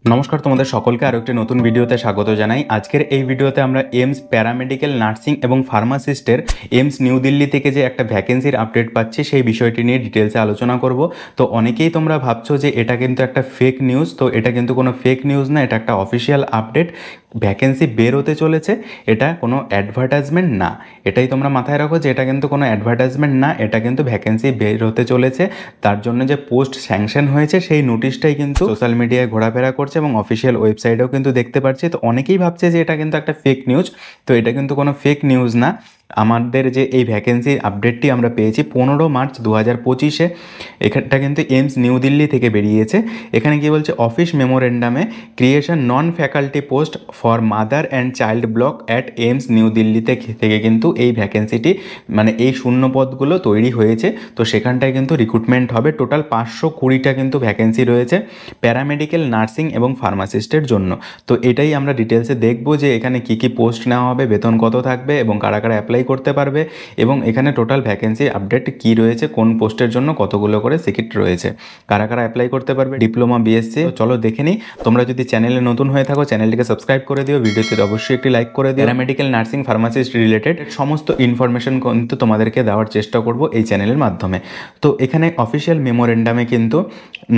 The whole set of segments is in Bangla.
নমস্কার, তোমাদের সকলকে আরও একটি নতুন ভিডিওতে স্বাগত জানাই। আজকের এই ভিডিওতে আমরা এইমস প্যারামেডিক্যাল নার্সিং এবং ফার্মাসিস্টের এইমস নিউ দিল্লি থেকে যে একটা ভ্যাকেন্সির আপডেট পাচ্ছি সেই বিষয়টি নিয়ে ডিটেলসে আলোচনা করব। তো অনেকেই তোমরা ভাবছো যে এটা কিন্তু একটা ফেক নিউজ। তো এটা কিন্তু কোনো ফেক নিউজ না, এটা একটা অফিসিয়াল আপডেট। ভ্যাকেন্সি বের হতে চলেছে, এটা কোনো অ্যাডভার্টাইজমেন্ট না। এটাই তোমরা মাথায় রাখো যে এটা কিন্তু কোনো অ্যাডভার্টাইজমেন্ট না, এটা কিন্তু ভ্যাকেন্সি বের হতে চলেছে। তার জন্য যে পোস্ট স্যাংশন হয়েছে সেই নোটিশটাই কিন্তু সোশ্যাল মিডিয়ায় ঘোরাফেরা করছে এবং অফিসিয়াল ওয়েবসাইটেও কিন্তু দেখতে পাচ্ছি। তো অনেকেই ভাবছে যে এটা কিন্তু একটা ফেক নিউজ। তো এটা কিন্তু কোনো ফেক নিউজ না। আমাদের যে এই ভ্যাকেন্সির আপডেটটি আমরা পেয়েছি 15 মার্চ 2025-এ, এটা কিন্তু এইমস নিউ দিল্লি থেকে বেরিয়েছে। এখানে কি বলছে, অফিস মেমোরেন্ডামে creation non faculty post for mother and child block at AIIMS new দিল্লিতে থেকে কিন্তু এই ভ্যাকেন্সিটি মানে এই শূন্য পদগুলো তৈরি হয়েছে। তো সেখানটায় কিন্তু রিক্রুটমেন্ট হবে। টোটাল 520টা কিন্তু ভ্যাকেন্সি রয়েছে প্যারামেডিক্যাল নার্সিং এবং ফার্মাসিস্টের জন্য। তো এটাই আমরা ডিটেলসে দেখব যে এখানে কি কি পোস্ট নেওয়া হবে, বেতন কত থাকবে এবং কারা কারা অ্যাপ্লাই করতে পারবে, এবং এখানে টোটাল ভ্যাকেন্সি আপডেট কি রয়েছে, কোন পোস্টের জন্য কতগুলো করে সিট রয়েছে, কারা কারা অ্যাপ্লাই করতে পারবে, ডিপ্লোমা, বিএসসি। চলো দেখে নিই। তোমরা যদি চ্যানেলে নতুন হয়ে থাকো চ্যানেলটিকে সাবস্ক্রাইব করে দিও, ভিডিওতে অবশ্যই একটি লাইক করে দিও। প্যারামেডিক্যাল নার্সিং ফার্মাসিস্ট রিলেটেড সমস্ত ইনফরমেশন কিন্তু তোমাদেরকে দেওয়ার চেষ্টা করব এই চ্যানেলের মাধ্যমে। তো এখানে অফিসিয়াল মেমোরেন্ডামে কিন্তু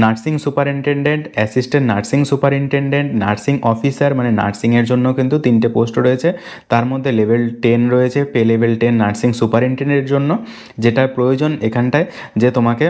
nursing superintendent, assistant nursing superintendent, nursing officer মানে নার্সিংয়ের জন্য কিন্তু 3টে পোস্ট রয়েছে। তার মধ্যে লেভেল 10 রয়েছে, পে লেভেল 10 নার্সিং সুপারিনটেন্ডেন্টের জন্য। যেটার প্রয়োজন এখানটায় যে তোমাকে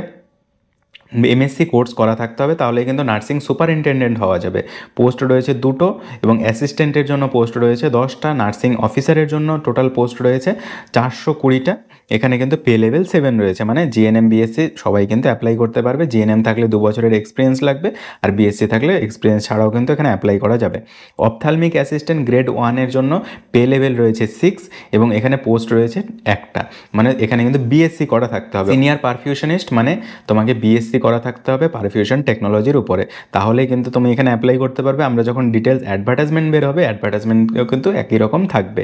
এমএসসি কোর্স করা থাকতে হবে, তাহলে কিন্তু নার্সিং সুপারিনটেন্ডেন্ট হওয়া যাবে। পোস্ট রয়েছে 2টো এবং অ্যাসিস্ট্যান্টের জন্য পোস্ট রয়েছে 10টা, নার্সিং অফিসারের জন্য টোটাল পোস্ট রয়েছে 420টা। এখানে কিন্তু পে লেভেল 7 রয়েছে, মানে জিএনএম, বিএসসি সবাই কিন্তু অ্যাপ্লাই করতে পারবে। জিএনএম থাকলে 2 বছরের এক্সপিরিয়েন্স লাগবে, আর বিএসসি থাকলে এক্সপিরিয়েন্স ছাড়াও কিন্তু এখানে অ্যাপ্লাই করা যাবে। অপথ্যালমিক অ্যাসিস্ট্যান্ট গ্রেড 1-এর জন্য পে লেভেল রয়েছে 6 এবং এখানে পোস্ট রয়েছে 1টা, মানে এখানে কিন্তু বিএসসি করা থাকতে হবে। সিনিয়র পারফিউশনিস্ট মানে তোমাকে বিএসসি করা থাকতে হবে পারফিউশন টেকনোলজির উপরে, তাহলেই কিন্তু তুমি এখানে অ্যাপ্লাই করতে পারবে। আমরা যখন ডিটেলস অ্যাডভার্টাইজমেন্ট বের হবে, অ্যাডভার্টাইজমেন্টও কিন্তু একই রকম থাকবে।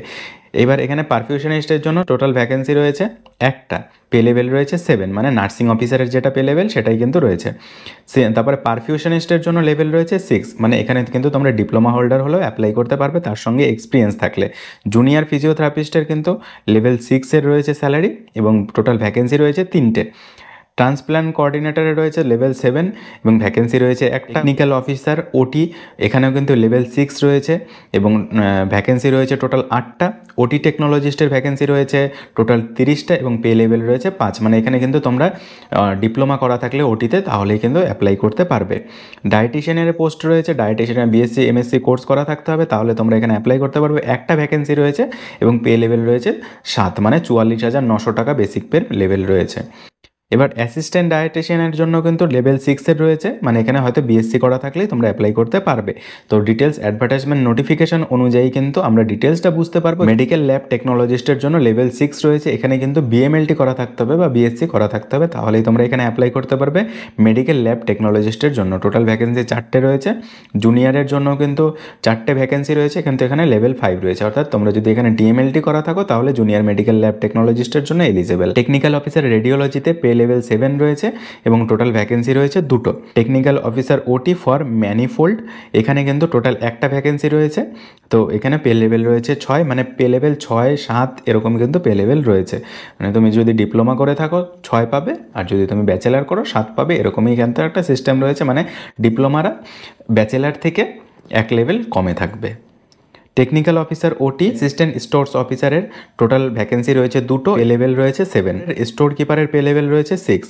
এবার এখানে পারফিউশনিস্টের জন্য টোটাল ভ্যাকেন্সি রয়েছে 1টা, পে লেভেল রয়েছে 7, মানে নার্সিং অফিসারের যেটা পে লেভেল সেটাই কিন্তু রয়েছে। তারপরে পারফিউশনিস্টের জন্য লেভেল রয়েছে 6, মানে এখানে কিন্তু তোমরা ডিপ্লোমা হোল্ডার হলেও অ্যাপ্লাই করতে পারবে, তার সঙ্গে এক্সপিরিয়েন্স থাকলে। জুনিয়র ফিজিওথেরাপিস্টের কিন্তু লেভেল 6-এর রয়েছে স্যালারি এবং টোটাল ভ্যাকেন্সি রয়েছে 3টে। ট্রান্সপ্ল্যান্ট কোঅর্ডিনেটরে রয়েছে লেভেল 7 এবং ভ্যাকেন্সি রয়েছে একটা। টেকনিক্যাল অফিসার ওটি, এখানেও কিন্তু লেভেল 6 রয়েছে এবং ভ্যাকেন্সি রয়েছে টোটাল 8টা। ওটি টেকনোলজিস্টের ভ্যাকেন্সি রয়েছে টোটাল 30টা এবং পে লেভেল রয়েছে 5, মানে এখানে কিন্তু তোমরা ডিপ্লোমা করা থাকলে ওটিতে তাহলেই কিন্তু অ্যাপ্লাই করতে পারবে। ডায়েটিশিয়ানের পোস্ট রয়েছে, ডায়েটিশিয়ানের বিএসসি এমএসসি কোর্স করা থাকতে হবে, তাহলে তোমরা এখানে অ্যাপ্লাই করতে পারবে। একটা ভ্যাকেন্সি রয়েছে এবং পে লেভেল রয়েছে 7, মানে 44,900 টাকা বেসিক পে লেভেল রয়েছে। এবার অ্যাসিস্ট্যান্ট ডায়েটিশিয়ানের জন্য কিন্তু লেভেল 6-এর রয়েছে, মানে এখানে হয়তো বিএসসি করা থাকলেই তোমরা অ্যাপ্লাই করতে পারবে। তো ডিটেলস অ্যাডভার্টাইজমেন্ট নোটিফিকেশন অনুযায়ী কিন্তু আমরা ডিটেলসটা বুঝতে পারবো। মেডিকেল ল্যাব টেকনোলজিস্টের জন্য লেভেল 6 রয়েছে, এখানে কিন্তু বিএমএলটি করা থাকতে হবে বা বিএসসি করা থাকতে হবে, তাহলেই তোমরা এখানে অ্যাপ্লাই করতে পারবে মেডিকেল ল্যাব টেকনোলজিস্টের জন্য। টোটাল ভ্যাকেন্সি 4টে রয়েছে। জুনিয়রের জন্য কিন্তু 4টে ভ্যাকেন্সি রয়েছে, কিন্তু এখানে লেভেল 5 রয়েছে, অর্থাৎ তোমরা যদি এখানে ডিএমএলটি করা থাকো তাহলে জুনিয়র মেডিকেল ল্যাব টেকনোলজিস্টের জন্য এলিজেবল। টেকনিক্যাল অফিসার রেডিওলজিতে পে লেভেল 7 রয়েছে এবং টোটাল ভ্যাকেন্সি রয়েছে 2টো। Technical officer OT for manifold, এখানে কিন্তু টোটাল একটা ভ্যাকেন্সি রয়েছে। তো এখানে পে লেভেল রয়েছে 6, মানে পে লেভেল 6, 7 এরকম কিন্তু পে লেভেল রয়েছে। মানে তুমি যদি ডিপ্লোমা করে থাকো 6 পাবে, আর যদি তুমি ব্যাচেলার করো 7 পাবে, এরকমই কিন্তু একটা সিস্টেম রয়েছে, মানে ডিপ্লোমারা ব্যাচেলার থেকে 1 লেভেল কমে থাকবে। টেকনিক্যাল অফিসার ওটি, অ্যাসিস্ট্যান্ট স্টোরস অফিসারের টোটাল ভ্যাকেন্সি রয়েছে 2টো, পে লেভেল রয়েছে 7। স্টোর কিপারের পে লেভেল রয়েছে 6,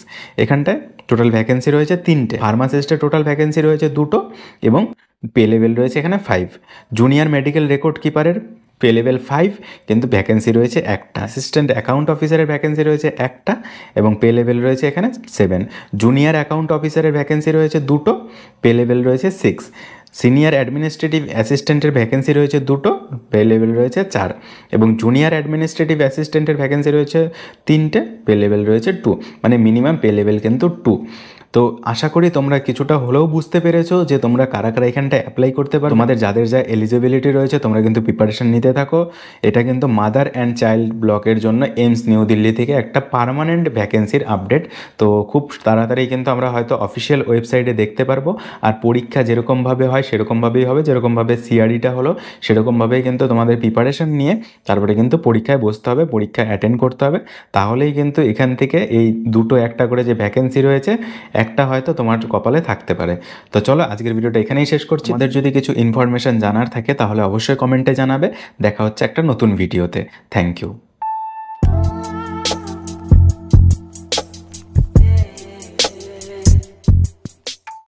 এখানটায় টোটাল ভ্যাকেন্সি রয়েছে 3টে। ফার্মাসিস্টের টোটাল ভ্যাকেন্সি রয়েছে 2টো এবং পে লেভেল রয়েছে এখানে 5। জুনিয়র মেডিকেল রেকর্ড কিপারের পে লেভেল 5 কিন্তু ভ্যাকেন্সি রয়েছে একটা। অ্যাসিস্ট্যান্ট অ্যাকাউন্ট অফিসারের ভ্যাকেন্সি রয়েছে একটা এবং পে লেভেল রয়েছে এখানে 7। জুনিয়র অ্যাকাউন্ট অফিসারের ভ্যাকেন্সি রয়েছে 2টো, পে লেভেল রয়েছে 6। সিনিয়র অ্যাডমিনিস্ট্রেটিভ অ্যাসিস্ট্যান্টের ভ্যাকেন্সি রয়েছে 2টো, পে লেভেল রয়েছে 4 এবং জুনিয়র অ্যাডমিনিস্ট্রেটিভ অ্যাসিস্ট্যান্টের ভ্যাকেন্সি রয়েছে 3টে, পে লেভেল রয়েছে 2, মানে মিনিমাম পে লেভেল কিন্তু 2। তো আশা করি তোমরা কিছুটা হলেও বুঝতে পেরেছো যে তোমরা কারা কারা এখানটা অ্যাপ্লাই করতে পারো। তোমাদের যাদের যা এলিজিবিলিটি রয়েছে তোমরা কিন্তু প্রিপারেশন নিতে থাকো। এটা কিন্তু মাদার অ্যান্ড চাইল্ড ব্লকের জন্য এইমস নিউ দিল্লি থেকে একটা পার্মানেন্ট ভ্যাকেন্সির আপডেট। তো খুব তাড়াতাড়ি কিন্তু আমরা হয়তো অফিসিয়াল ওয়েবসাইটে দেখতে পারবো। আর পরীক্ষা যেরকমভাবে হয় সেরকমভাবেই হবে, যেরকমভাবে সিআরইটা হলো সেরকমভাবেই কিন্তু তোমাদের প্রিপারেশন নিয়ে তারপরে কিন্তু পরীক্ষায় বসতে হবে, পরীক্ষা অ্যাটেন্ড করতে হবে। তাহলেই কিন্তু এখান থেকে এই দুটো একটা করে যে ভ্যাকেন্সি রয়েছে একটা হয়তো তোমার কপালে থাকতে পারে। তো চলো আজকের ভিডিওটা এখানেই শেষ করছি। আমাদের যদি কিছু ইনফরমেশন জানার থাকে তাহলে অবশ্যই কমেন্টে জানাবে। দেখা হচ্ছে একটা নতুন ভিডিওতে। Thank you.